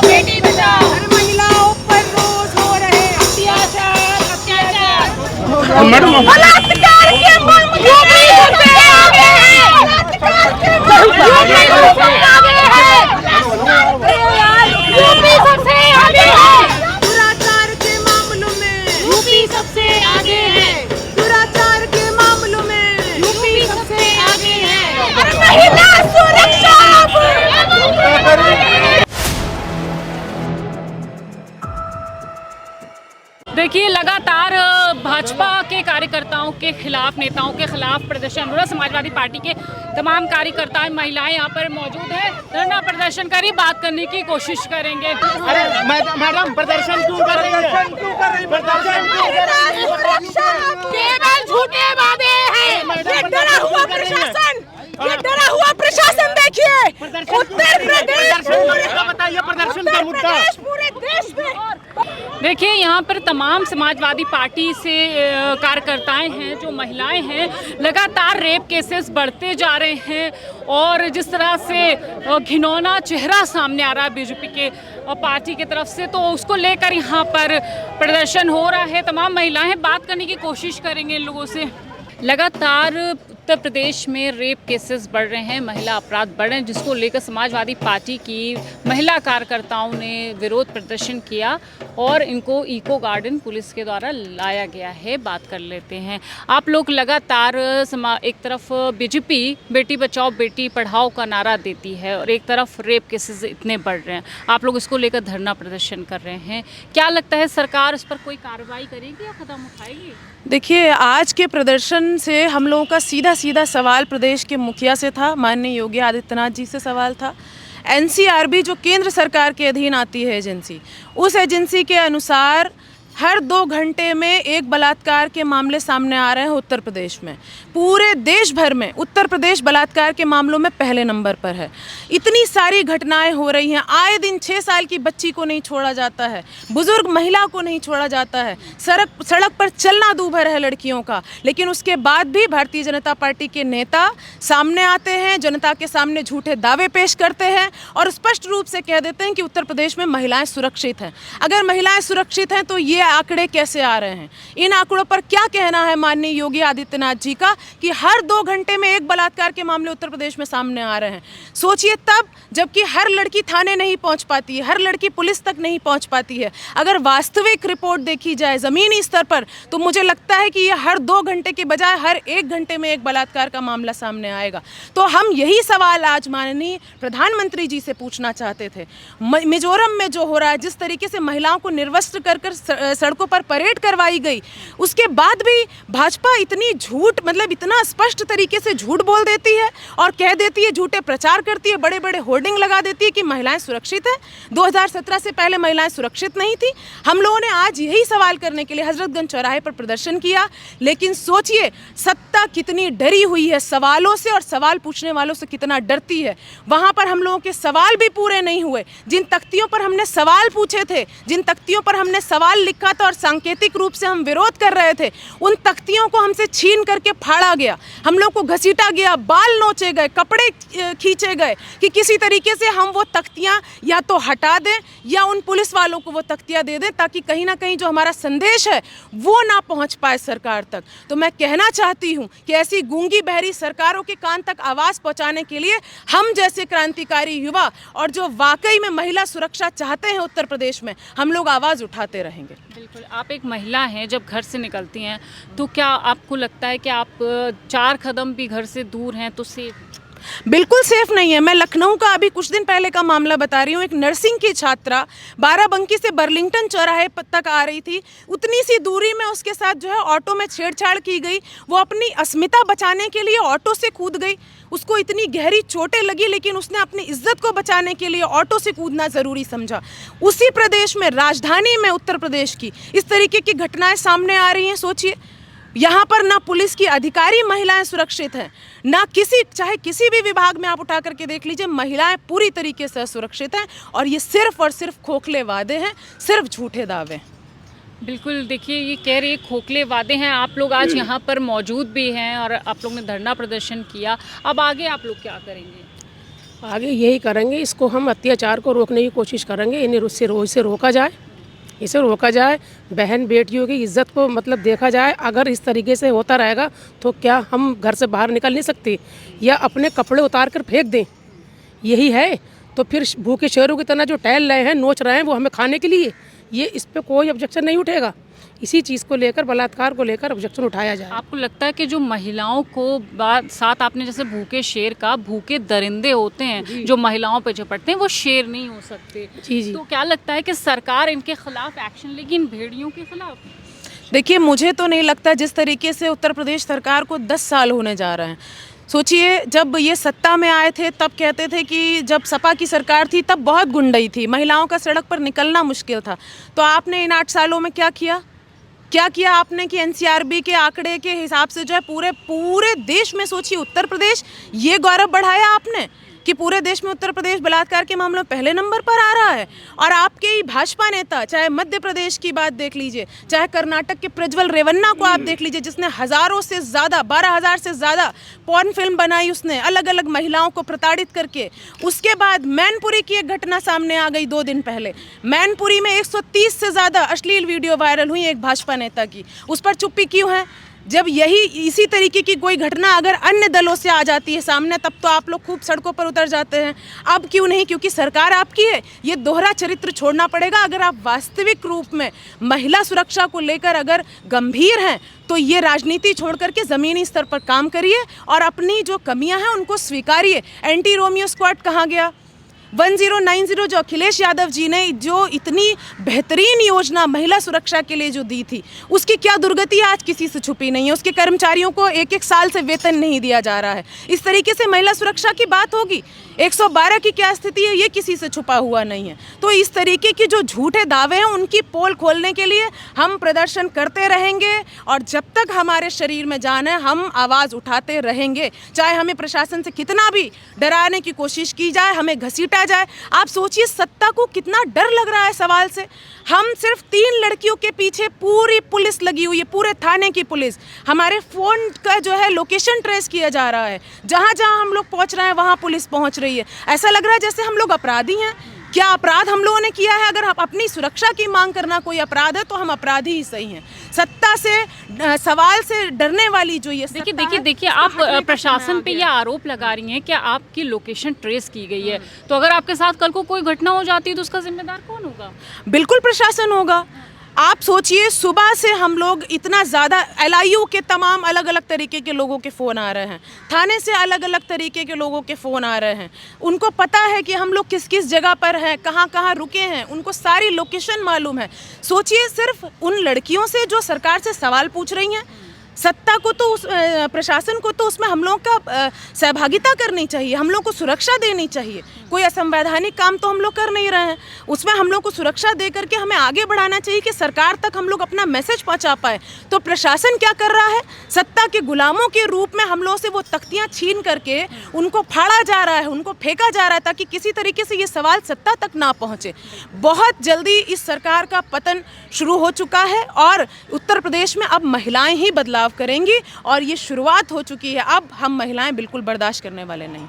बेटी बचाओ। महिलाओं पर रोज हो रहे अत्याचार बलात्कार के यूपी सबसे आगे है। यूपी सबसे आगे है। दुराचार के मामलों में यूपी सबसे आगे है। दुराचार के मामलों में यूपी सबसे आगे है। महिला सुरक्षा देखिए, लगातार भाजपा के कार्यकर्ताओं के खिलाफ, नेताओं के खिलाफ प्रदर्शन हो रहा है। समाजवादी पार्टी के तमाम कार्यकर्ता, महिलाएं यहाँ पर मौजूद हैं, धरना प्रदर्शन करी, बात करने की कोशिश करेंगे। अरे मैडम, प्रदर्शन क्यों कर रही है? केवल झूठे वादे हैं। ये डरा हुआ प्रशासन, ये डरा हुआ प्रशासन देखिए। उत्तर प्रदेश, बताइए प्रदर्शन का मुद्दा। पूरे देश में देखिए, यहाँ पर तमाम समाजवादी पार्टी से कार्यकर्ताएं हैं, जो महिलाएं हैं, लगातार रेप केसेस बढ़ते जा रहे हैं और जिस तरह से घिनौना चेहरा सामने आ रहा है बीजेपी के पार्टी की तरफ से, तो उसको लेकर यहाँ पर प्रदर्शन हो रहा है। तमाम महिलाएं, बात करने की कोशिश करेंगे इन लोगों से। लगातार उत्तर प्रदेश में रेप केसेस बढ़ रहे हैं, महिला अपराध बढ़ रहे हैं, जिसको लेकर समाजवादी पार्टी की महिला कार्यकर्ताओं ने विरोध प्रदर्शन किया और इनको इको गार्डन पुलिस के द्वारा लाया गया है। बात कर लेते हैं। आप लोग लगातार एक तरफ बीजेपी बेटी बचाओ बेटी पढ़ाओ का नारा देती है और एक तरफ रेप केसेस इतने बढ़ रहे हैं, आप लोग इसको लेकर धरना प्रदर्शन कर रहे हैं। क्या लगता है, सरकार इस पर कोई कार्रवाई करेगी या कदम उठाएगी? देखिए, आज के प्रदर्शन से हम लोगों का सीधा सवाल प्रदेश के मुखिया से था, माननीय योगी आदित्यनाथ जी से सवाल था। एनसीआरबी जो केंद्र सरकार के अधीन आती है एजेंसी, उस एजेंसी के अनुसार हर 2 घंटे में एक बलात्कार के मामले सामने आ रहे हैं उत्तर प्रदेश में। पूरे देश भर में उत्तर प्रदेश बलात्कार के मामलों में पहले नंबर पर है। इतनी सारी घटनाएं हो रही हैं, आए दिन 6 साल की बच्ची को नहीं छोड़ा जाता है, बुजुर्ग महिला को नहीं छोड़ा जाता है, सड़क पर चलना दूभर है लड़कियों का। लेकिन उसके बाद भी भारतीय जनता पार्टी के नेता सामने आते हैं, जनता के सामने झूठे दावे पेश करते हैं और स्पष्ट रूप से कह देते हैं कि उत्तर प्रदेश में महिलाएं सुरक्षित हैं। अगर महिलाएं सुरक्षित हैं तो ये आंकड़े कैसे आ रहे हैं? इन आंकड़ों पर क्या कहना है माननीय योगी आदित्यनाथ जी का कि हर 2 घंटे में एक बलात्कार के मामले उत्तर प्रदेश में सामने आ रहे हैं? सोचिए तब, जबकि हर लड़की थाने नहीं पहुंच पाती है, हर लड़की पुलिस तक नहीं पहुंच पाती है। अगर वास्तविक रिपोर्ट देखी जाए ज़मीनी स्तर पर, तो मुझे लगता है कि ये हर 2 घंटे के बजाय हर 1 घंटे में एक बलात्कार का मामला सामने आएगा। तो हम यही सवाल आज माननीय प्रधानमंत्री जी से पूछना चाहते थे। मिजोरम में जो हो रहा है, जिस तरीके से महिलाओं को निर्वस्त्र कर सड़कों पर परेड करवाई गई, उसके बाद भी भाजपा इतनी झूठ, मतलब इतना स्पष्ट तरीके से झूठ बोल देती है और कह देती है, झूठे प्रचार करती है, बड़े बड़े होर्डिंग लगा देती है कि महिलाएं सुरक्षित हैं। 2017 से पहले महिलाएं सुरक्षित नहीं थी। हम लोगों ने आज यही सवाल करने के लिए हजरतगंज चौराहे पर प्रदर्शन किया। लेकिन सोचिए, सत्ता कितनी डरी हुई है सवालों से और सवाल पूछने वालों से कितना डरती है। वहां पर हम लोगों के सवाल भी पूरे नहीं हुए। जिन तख्तियों पर हमने सवाल पूछे थे, जिन तख्तियों पर हमने सवाल लिखा था और सांकेतिक रूप से हम विरोध कर रहे थे, उन तख्तियों को हमसे छीन करके फाड़ा गया, हम लोग को घसीटा गया, बाल नोचे गए, कपड़े खींचे गए कि किसी तरीके से हम वो तख्तियां या तो हटा दें या उन पुलिस वालों को वो तख्तियां दे दें, ताकि कहीं ना कहीं जो हमारा संदेश है वो ना पहुंच पाए सरकार तक। तो मैं कहना चाहती हूं कि ऐसी गूंगी बहरी सरकारों के कान तक आवाज़ पहुंचाने के लिए हम जैसे क्रांतिकारी युवा और जो वाकई में महिला सुरक्षा चाहते हैं उत्तर प्रदेश में, हम लोग आवाज़ उठाते रहेंगे। बिल्कुल, आप एक महिला हैं, जब घर से निकलती हैं तो क्या आपको लगता है कि आप 4 कदम भी घर से दूर हैं तो सेफ? बिल्कुल सेफ नहीं है। मैं लखनऊ का अभी कुछ दिन पहले का मामला बता रही हूँ। एक नर्सिंग की छात्रा बाराबंकी से बर्लिंगटन चौराहे तक आ रही थी, उतनी सी दूरी में उसके साथ जो है ऑटो में छेड़छाड़ की गई। वो अपनी अस्मिता बचाने के लिए ऑटो से कूद गई, उसको इतनी गहरी चोटें लगी, लेकिन उसने अपनी इज्जत को बचाने के लिए ऑटो से कूदना ज़रूरी समझा। उसी प्रदेश में, राजधानी में उत्तर प्रदेश की, इस तरीके की घटनाएं सामने आ रही हैं। सोचिए, यहाँ पर ना पुलिस की अधिकारी महिलाएं सुरक्षित हैं, ना चाहे किसी भी विभाग में आप उठा करके देख लीजिए, महिलाएं पूरी तरीके से सुरक्षित हैं। और ये सिर्फ और सिर्फ खोखले वादे हैं, सिर्फ झूठे दावे। बिल्कुल, देखिए, ये कह रहे खोखले वादे हैं। आप लोग आज यहाँ पर मौजूद भी हैं और आप लोग ने धरना प्रदर्शन किया। अब आगे आप लोग क्या करेंगे? आगे यही करेंगे, इसको हम अत्याचार को रोकने की कोशिश करेंगे, इन्हें से रोका जाए, इसे रोका जाए। बहन बेटियों की इज्जत को मतलब देखा जाए। अगर इस तरीके से होता रहेगा तो क्या हम घर से बाहर निकल नहीं सकते या अपने कपड़े उतार कर फेंक दें? यही है तो फिर भूखे शेरों की तरह जो टहल रहे हैं, नोच रहे हैं, वो हमें खाने के लिए, ये इस पर कोई ऑब्जेक्शन नहीं उठेगा। इसी चीज़ को लेकर, बलात्कार को लेकर ऑब्जेक्शन उठाया जाए। आपको लगता है कि जो महिलाओं को साथ आपने जैसे भूखे शेर का, भूखे दरिंदे होते हैं जो महिलाओं पे झपटते हैं, वो शेर नहीं हो सकते? जी जी। तो क्या लगता है कि सरकार इनके खिलाफ एक्शन लेगी, इन भेड़ियों के खिलाफ? देखिए, मुझे तो नहीं लगता। जिस तरीके से उत्तर प्रदेश सरकार को 10 साल होने जा रहे हैं, सोचिए जब ये सत्ता में आए थे तब कहते थे कि जब सपा की सरकार थी तब बहुत गुंडई थी, महिलाओं का सड़क पर निकलना मुश्किल था। तो आपने इन 8 सालों में क्या किया आपने कि एनसीआरबी के आंकड़े के हिसाब से जो है पूरे देश में, सोचिए उत्तर प्रदेश, ये गौरव बढ़ाया आपने कि पूरे देश में उत्तर प्रदेश बलात्कार के मामलों में पहले नंबर पर आ रहा है। और आपके ही भाजपा नेता, चाहे मध्य प्रदेश की बात देख लीजिए, चाहे कर्नाटक के प्रज्वल रेवन्ना को आप देख लीजिए, जिसने 1000 से ज़्यादा 12,000 से ज़्यादा पॉर्न फिल्म बनाई उसने, अलग अलग महिलाओं को प्रताड़ित करके। उसके बाद मैनपुरी की एक घटना सामने आ गई 2 दिन पहले। मैनपुरी में 130 से ज़्यादा अश्लील वीडियो वायरल हुई एक भाजपा नेता की। उस पर चुप्पी क्यों है? जब इसी तरीके की कोई घटना अगर अन्य दलों से आ जाती है सामने, तब तो आप लोग खूब सड़कों पर उतर जाते हैं। अब क्यों नहीं? क्योंकि सरकार आपकी है। ये दोहरा चरित्र छोड़ना पड़ेगा। अगर आप वास्तविक रूप में महिला सुरक्षा को लेकर अगर गंभीर हैं तो ये राजनीति छोड़ करके ज़मीनी स्तर पर काम करिए और अपनी जो कमियां हैं उनको स्वीकारिए। एंटी रोमियो स्क्वाड कहाँ गया? 1090 जो अखिलेश यादव जी ने जो इतनी बेहतरीन योजना महिला सुरक्षा के लिए जो दी थी, उसकी क्या दुर्गति आज किसी से छुपी नहीं है। उसके कर्मचारियों को 1-1 साल से वेतन नहीं दिया जा रहा है। इस तरीके से महिला सुरक्षा की बात होगी। 112 की क्या स्थिति है, ये किसी से छुपा हुआ नहीं है। तो इस तरीके के जो झूठे दावे हैं उनकी पोल खोलने के लिए हम प्रदर्शन करते रहेंगे और जब तक हमारे शरीर में जान है हम आवाज़ उठाते रहेंगे। चाहे हमें प्रशासन से कितना भी डराने की कोशिश की जाए, हमें घसीटा जाए। आप सोचिए सत्ता को कितना डर लग रहा है सवाल से। हम सिर्फ 3 लड़कियों के पीछे पूरी पुलिस लगी हुई है, पूरे थाने की पुलिस। हमारे फ़ोन का जो है लोकेशन ट्रेस किया जा रहा है। जहाँ जहाँ हम लोग पहुँच रहे हैं वहाँ पुलिस पहुँच रही है। ऐसा लग रहा है जैसे हम लोग अपराधी हैं। क्या अपराध हम लोगों ने किया है? अगर हम अपनी सुरक्षा की मांग करना कोई अपराध है तो हम अपराधी ही सही हैं। सत्ता से, सवाल से डरने वाली जो ये देखिए आप प्रशासन पे ये आरोप लगा रही हैं कि आपकी लोकेशन ट्रेस की गई है, तो अगर आपके साथ कल को कोई घटना हो जाती है तो उसका जिम्मेदार कौन होगा? बिल्कुल प्रशासन होगा। आप सोचिए सुबह से हम लोग इतना ज़्यादा LIU के तमाम अलग अलग तरीके के लोगों के फ़ोन आ रहे हैं, थाने से अलग अलग तरीके के लोगों के फ़ोन आ रहे हैं। उनको पता है कि हम लोग किस किस जगह पर हैं, कहाँ कहाँ रुके हैं, उनको सारी लोकेशन मालूम है। सोचिए सिर्फ उन लड़कियों से जो सरकार से सवाल पूछ रही हैं, सत्ता को तो प्रशासन को तो उसमें हम लोग का सहभागिता करनी चाहिए, हम लोग को सुरक्षा देनी चाहिए। कोई असंवैधानिक काम तो हम लोग कर नहीं रहे हैं, उसमें हम लोग को सुरक्षा दे करके हमें आगे बढ़ाना चाहिए कि सरकार तक हम लोग अपना मैसेज पहुंचा पाए। तो प्रशासन क्या कर रहा है? सत्ता के गुलामों के रूप में हम लोगों से वो तख्तियां छीन करके उनको फाड़ा जा रहा है, उनको फेंका जा रहा है ताकि किसी तरीके से ये सवाल सत्ता तक ना पहुँचे। बहुत जल्दी इस सरकार का पतन शुरू हो चुका है और उत्तर प्रदेश में अब महिलाएं ही बदलाव करेंगी और ये शुरुआत हो चुकी है। अब हम महिलाएं बिल्कुल बर्दाश्त करने वाले नहीं।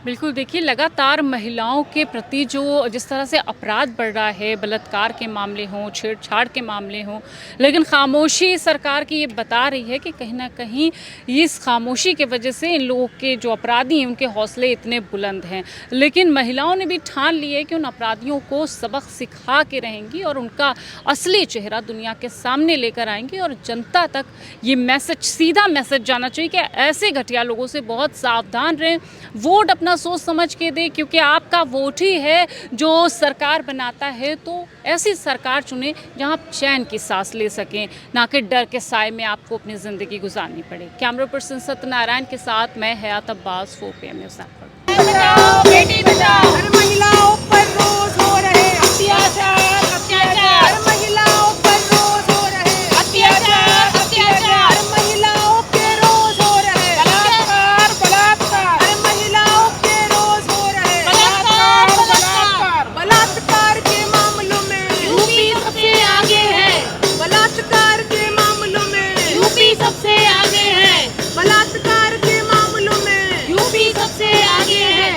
बिल्कुल, देखिए लगातार महिलाओं के प्रति जो जिस तरह से अपराध बढ़ रहा है, बलात्कार के मामले हों, छेड़छाड़ के मामले हों, लेकिन खामोशी सरकार की ये बता रही है कि कहीं ना कहीं इस खामोशी के वजह से इन लोगों के जो अपराधी हैं उनके हौसले इतने बुलंद हैं। लेकिन महिलाओं ने भी ठान ली है कि उन अपराधियों को सबक सिखा के रहेंगी और उनका असली चेहरा दुनिया के सामने लेकर आएंगी और जनता तक ये मैसेज, सीधा मैसेज जाना चाहिए कि ऐसे घटिया लोगों से बहुत सावधान रहें, वोट अपना सोच समझ के दे, क्योंकि आपका वोट ही है जो सरकार बनाता है। तो ऐसी सरकार चुने जहां आप चैन की सांस ले सकें, ना कि डर के साए में आपको अपनी ज़िंदगी गुजारनी पड़े। कैमरा पर्सन सत्यनारायण के साथ मैं हयात Abbas, 4PM news network. Beti Bachao, हर महिलाओं पर रोज हो रहे अत्याचार, अत्याचार, महिलाओं पर रोज हो रहे अत्याचार, अत्याचार, महिलाओं के रोज हो रहे बलात्कार, बलात्कार, महिलाओं के रोज हो रहे बलात्कार, बलात्कार, बलात्कार के मामलों में यूपी सबसे आगे है, बलात्कार के मामलों में यूपी सबसे आगे है, बलात्कार के मामलों में यूपी सबसे आगे है।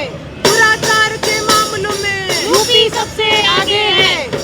आगे है